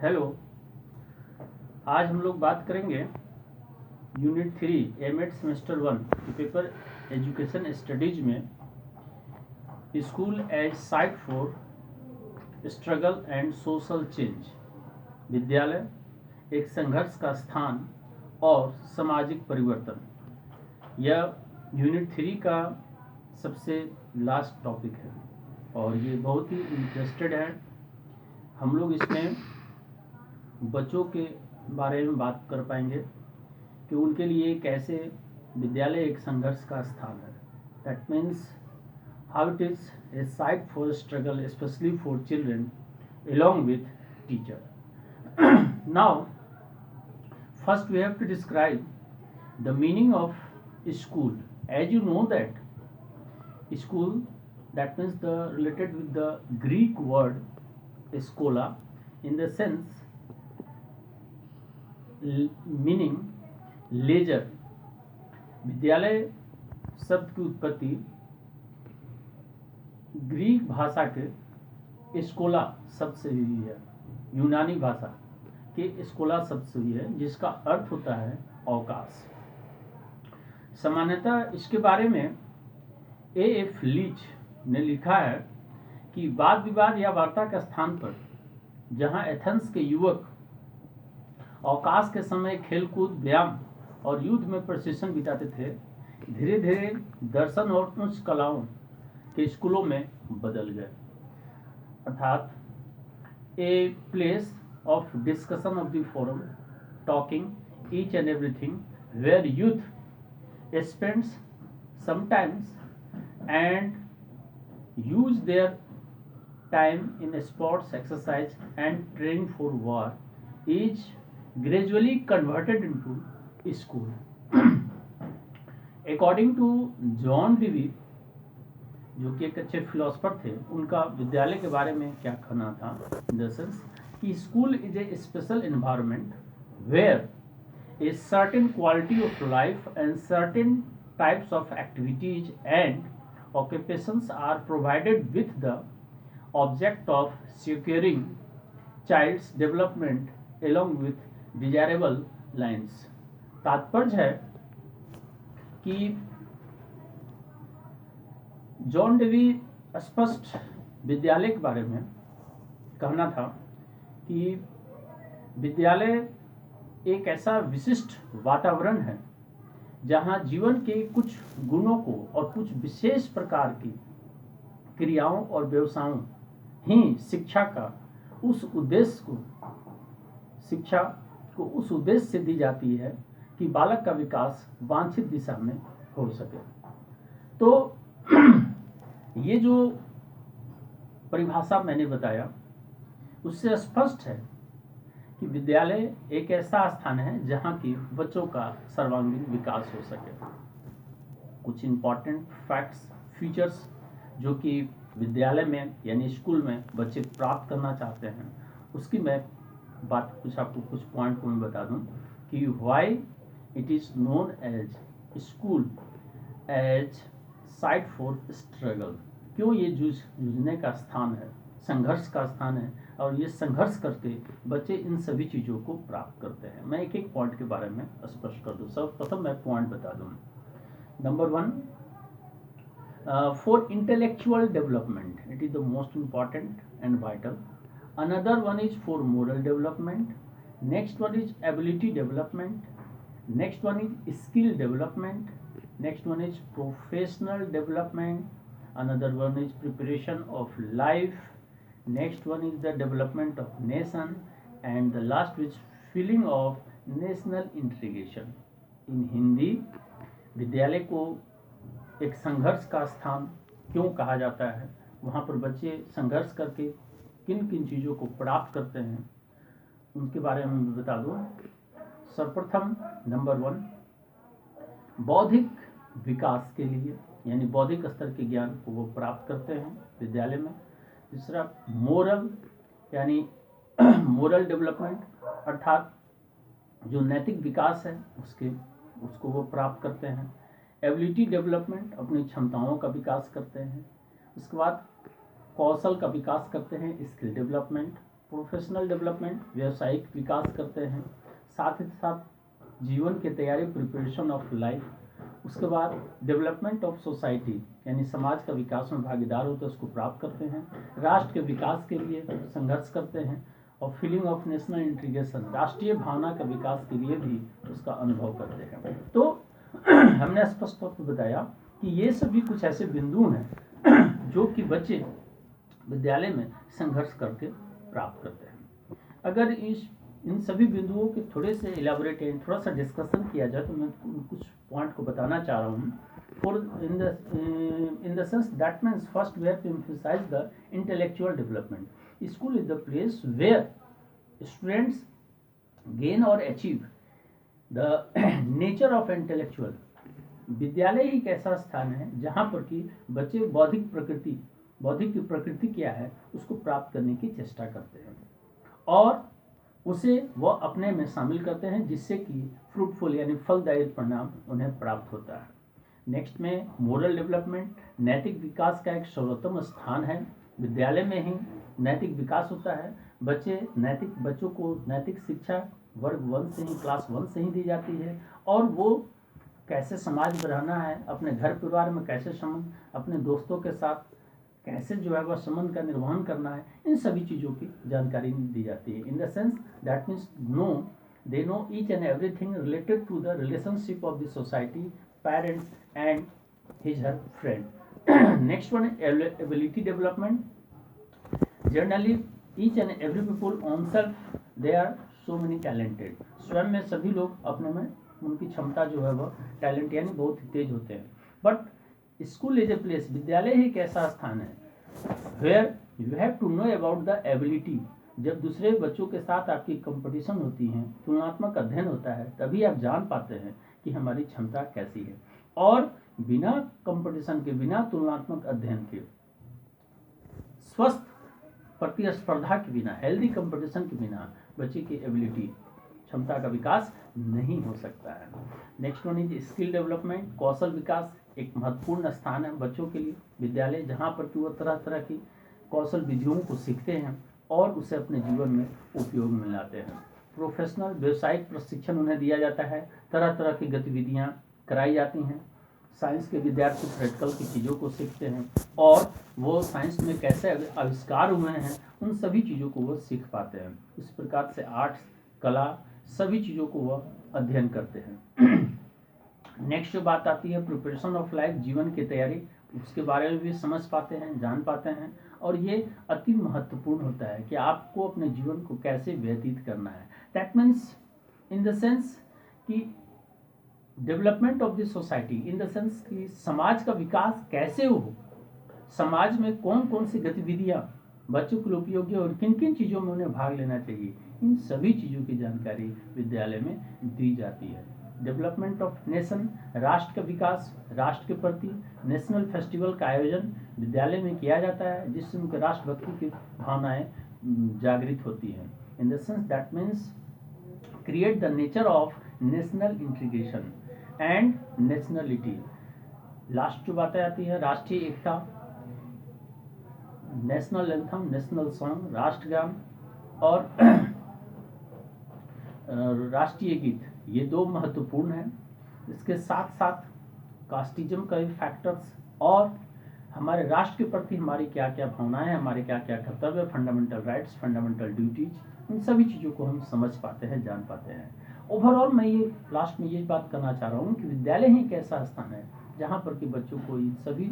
Hello. आज हम लोग बात करेंगे यूनिट 3 एमएड सेमेस्टर 1 के पेपर एजुकेशन स्टडीज में school as site for struggle and social change, विद्यालय एक संघर्ष का स्थान और सामाजिक परिवर्तन। यह यूनिट 3 का सबसे लास्ट टॉपिक है और ये बहुत ही इंटरेस्टेड है। हम लोग इसमें बच्चों के बारे में बात कर पाएंगे कि उनके लिए कैसे विद्यालय एक संघर्ष का स्थान है। That means how it is a site for struggle specially for children along with teacher. Now, first we have to describe the meaning of school. As you know that school, that means the related with the Greek word schola, in the sense meaning leisure. विद्यालय शब्द की उत्पत्ति Greek भाषा के स्कोला शब्द से हुई है, यूनानी भाषा के स्कोला शब्द से हुई है, जिसका अर्थ होता है अवकाश। सामान्यतः इसके बारे में एफ लीच ने लिखा है कि वाद विवाद या वार्ता के स्थान पर जहां एथेंस के युवक अवकाश के समय खेलकूद, व्यायाम और युद्ध में प्रशिक्षण बिताते थे, धीरे धीरे दर्शन और उच्च कलाओं के स्कूलों में बदल गए। अर्थात a place of discussion of the forum, talking each and everything, where youth spends sometimes and use their time in sports, exercise and training for war is gradually converted into school. According to John Dewey, जो कि एक अच्छे philosopher थे, उनका विद्यालय के बारे में क्या कहना था, इन द सेंस कि school is a special environment where a certain quality of life and certain types of activities and occupations are provided with the object of securing child's development along with desirable lines. तात्पर्य है कि John Dewey स्पष्ट विद्यालय के बारे में कहना था कि विद्यालय एक ऐसा विशिष्ट वातावरण है जहां जीवन के कुछ गुणों को और कुछ विशेष प्रकार की क्रियाओं और व्यवसायों ही शिक्षा को उस उद्देश्य से दी जाती है कि बालक का विकास वांछित दिशा में हो सके। तो ये जो परिभाषा मैंने बताया उससे स्पष्ट है कि विद्यालय एक ऐसा स्थान है जहां की बच्चों का सर्वांगीण विकास हो सके। कुछ इंपॉर्टेंट फैक्ट्स, फीचर्स जो कि विद्यालय में यानी स्कूल में बच्चे प्राप्त करना चाहते हैं, उसकी मैं आपको कुछ पॉइंट को मैं बता दूं कि why it is known as school as site for struggle. क्यों ये जूझने का स्थान है, संघर्ष का स्थान है, और ये संघर्ष करके बच्चे इन सभी चीज़ों को प्राप्त करते हैं। मैं एक एक पॉइंट के बारे में स्पष्ट कर दूं। सर्वप्रथम मैं पॉइंट बता दूं। Number 1, for intellectual development it is the most important and vital. Another one is for moral development. Next one is ability development. Next one is skill development. Next one is professional development. Another one is preparation of life. Next one is the development of nation. And the last is filling of national integration. In Hindi, विद्यालय को एक संघर्ष का स्थान क्यों कहा जाता है, वहाँ पर बच्चे संघर्ष करके किन किन चीज़ों को प्राप्त करते हैं, उनके बारे में मैं बता दूं। सर्वप्रथम नंबर 1, बौद्धिक विकास के लिए यानी बौद्धिक स्तर के ज्ञान को वो प्राप्त करते हैं विद्यालय में। दूसरा, मोरल यानी मोरल डेवलपमेंट, अर्थात जो नैतिक विकास है उसको वो प्राप्त करते हैं। एबिलिटी डेवलपमेंट, अपनी क्षमताओं का विकास करते हैं। उसके बाद कौशल का विकास करते हैं, स्किल डेवलपमेंट। प्रोफेशनल डेवलपमेंट, व्यावसायिक विकास करते हैं, साथ ही साथ जीवन की तैयारी, प्रिपरेशन ऑफ लाइफ। उसके बाद डेवलपमेंट ऑफ सोसाइटी, यानी समाज का विकास में भागीदार होते हैं, उसको प्राप्त करते हैं। राष्ट्र के विकास के लिए संघर्ष करते हैं। और फीलिंग ऑफ नेशनल इंटीग्रेशन, राष्ट्रीय भावना के विकास के लिए भी उसका अनुभव करते हैं। तो हमने स्पष्ट तौर पर बताया कि ये सभी कुछ ऐसे बिंदु हैं जो कि बच्चे विद्यालय में संघर्ष करके प्राप्त करते हैं। अगर इन सभी बिंदुओं के थोड़े से इलाबोरेट यानी थोड़ा सा डिस्कशन किया जाए तो मैं कुछ पॉइंट को बताना चाह रहा हूँ। For in the sense that means first we have to emphasize the intellectual development. School is the place where students gain or achieve the nature of intellectual. विद्यालय ही एक ऐसा स्थान है जहाँ पर कि बच्चे बौद्धिक की प्रकृति क्या है उसको प्राप्त करने की चेष्टा करते हैं और उसे वह अपने में शामिल करते हैं, जिससे कि फ्रूटफुल यानी फलदायी परिणाम उन्हें प्राप्त होता है। नेक्स्ट में मोरल डेवलपमेंट, नैतिक विकास का एक सर्वोत्तम स्थान है। विद्यालय में ही नैतिक विकास होता है। बच्चों को नैतिक शिक्षा वर्ग 1 से ही, क्लास 1 से ही दी जाती है और वो कैसे समाज में रहना है, अपने घर परिवार में कैसे संबंध, अपने दोस्तों के साथ कैसे जो है वह संबंध का निर्वहन करना है, इन सभी चीज़ों की जानकारी दी जाती है। In the sense that means they know each and everything related to the relationship of the society, parents and his her friend. Next one ability development. Generally each and every people on self they are so many talented. स्वयं में सभी लोग अपने में उनकी क्षमता जो है वह टैलेंट यानी बहुत ही तेज होते हैं। But school is a place, विद्यालय ही एक ऐसा स्थान है where you have to know about the ability. जब दूसरे बच्चों के साथ आपकी कंपटीशन होती है, तुलनात्मक अध्ययन होता है, तभी आप जान पाते हैं कि हमारी क्षमता कैसी है। और बिना कंपटीशन के, बिना तुलनात्मक अध्ययन के, स्वस्थ प्रतिस्पर्धा के बिना, हेल्दी कंपटीशन के बिना बच्चे की एबिलिटी, क्षमता का विकास नहीं हो सकता है। Next one is skill development, कौशल विकास एक महत्वपूर्ण स्थान है बच्चों के लिए विद्यालय, जहाँ पर कि वो तरह तरह की कौशल विधियों को सीखते हैं और उसे अपने जीवन में उपयोग में लाते हैं। प्रोफेशनल व्यावसायिक प्रशिक्षण उन्हें दिया जाता है, तरह तरह की गतिविधियाँ कराई जाती हैं। साइंस के विद्यार्थी प्रैक्टिकल की चीज़ों को सीखते हैं और वो साइंस में कैसे आविष्कार हुए हैं उन सभी चीज़ों को वो सीख पाते हैं। इस प्रकार से आर्ट्स, कला, सभी चीज़ों को वह अध्ययन करते हैं। नेक्स्ट जो बात आती है प्रिपरेशन ऑफ लाइफ, जीवन की तैयारी, उसके बारे में भी समझ पाते हैं, जान पाते हैं और ये अति महत्वपूर्ण होता है कि आपको अपने जीवन को कैसे व्यतीत करना है। That means in the sense कि development of the society, in the sense कि समाज का विकास कैसे हो, समाज में कौन कौन सी गतिविधियाँ बच्चों के लिए उपयोगी और किन किन चीज़ों में उन्हें भाग लेना चाहिए, इन सभी चीज़ों की जानकारी विद्यालय में दी जाती है। डेवलपमेंट ऑफ नेशन, राष्ट्र का विकास, राष्ट्र के प्रति नेशनल फेस्टिवल का आयोजन विद्यालय में किया जाता है, जिससे उनके राष्ट्रभक्ति की भावनाएं जागृत होती हैं। इन the sense that means create the nature of national integration and nationality. Last जो बातें आती है राष्ट्रीय एकता, नेशनल एंथम, नेशनल सॉन्ग, राष्ट्रगान और राष्ट्रीय गीत, ये दो महत्वपूर्ण हैं। इसके साथ साथ कास्टिज्म का भी फैक्टर्स और हमारे राष्ट्र के प्रति हमारी क्या क्या भावनाएं, हमारे क्या क्या कर्तव्य, फंडामेंटल राइट्स, फंडामेंटल ड्यूटीज, इन सभी चीज़ों को हम समझ पाते हैं, जान पाते हैं। ओवरऑल मैं ये लास्ट में ये बात करना चाह रहा हूँ कि विद्यालय ही एक ऐसा स्थान है जहाँ पर कि बच्चों को इन सभी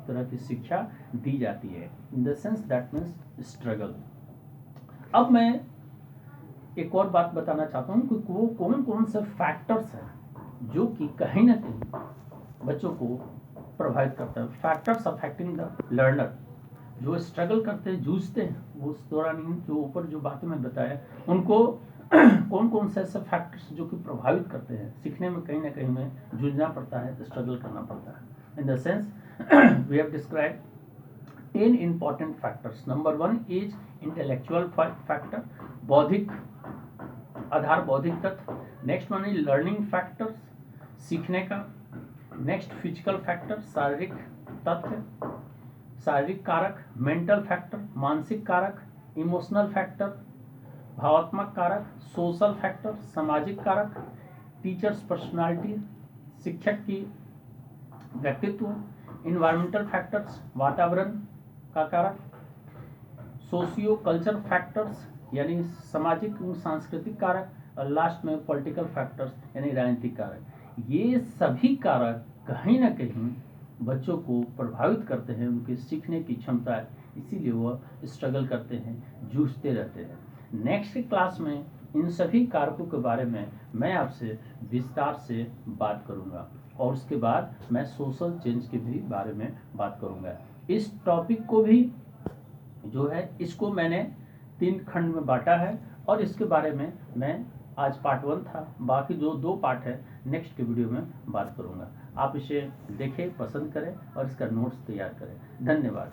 तरह की शिक्षा दी जाती है। In the sense that means struggle. अब मैं एक और बात बताना चाहता हूँ कि वो कौन कौन से फैक्टर्स हैं जो कि कहीं ना कहीं बच्चों को प्रभावित करता है। फैक्टर्स अफेक्टिंग द लर्नर, जो स्ट्रगल करते हैं, जूझते हैं, वो उस दौरान जो ऊपर जो बातें मैं बताया उनको कौन कौन से ऐसे फैक्टर्स जो कि प्रभावित करते हैं, सीखने में कहीं ना कहीं में जूझना पड़ता है, स्ट्रगल करना पड़ता है। In the sense we have describe 10 important factors. Number 1 is intellectual factor, बौद्धिक आधार, बौद्धिक तत्व। Next one is learning factors, सीखने का। नेक्स्ट फिजिकल फैक्टर, शारीरिक तत्व, शारीरिक कारक। मेंटल फैक्टर, मानसिक कारक। इमोशनल फैक्टर, भावात्मक कारक, सोशल फैक्टर, सामाजिक कारक, टीचर्स पर्सनालिटी, शिक्षक की व्यक्तित्व, इन्वायरमेंटल फैक्टर्स, वातावरण का कारक, सोशियो कल्चर फैक्टर्स यानी सामाजिक व सांस्कृतिक कारक, और लास्ट में पॉलिटिकल फैक्टर्स यानी राजनीतिक कारक। ये सभी कारक कहीं ना कहीं बच्चों को प्रभावित करते हैं, उनके सीखने की क्षमता है, इसीलिए वह स्ट्रगल करते हैं, जूझते रहते हैं। नेक्स्ट क्लास में इन सभी कारकों के बारे में मैं आपसे विस्तार से बात करूंगा, और उसके बाद मैं सोशल चेंज के भी बारे में बात करूंगा। इस टॉपिक को भी जो है इसको मैंने 3 खंड में बांटा है, और इसके बारे में मैं आज पार्ट 1 था, बाकी जो 2 पार्ट है नेक्स्ट के वीडियो में बात करूंगा। आप इसे देखें, पसंद करें और इसका नोट्स तैयार करें। धन्यवाद।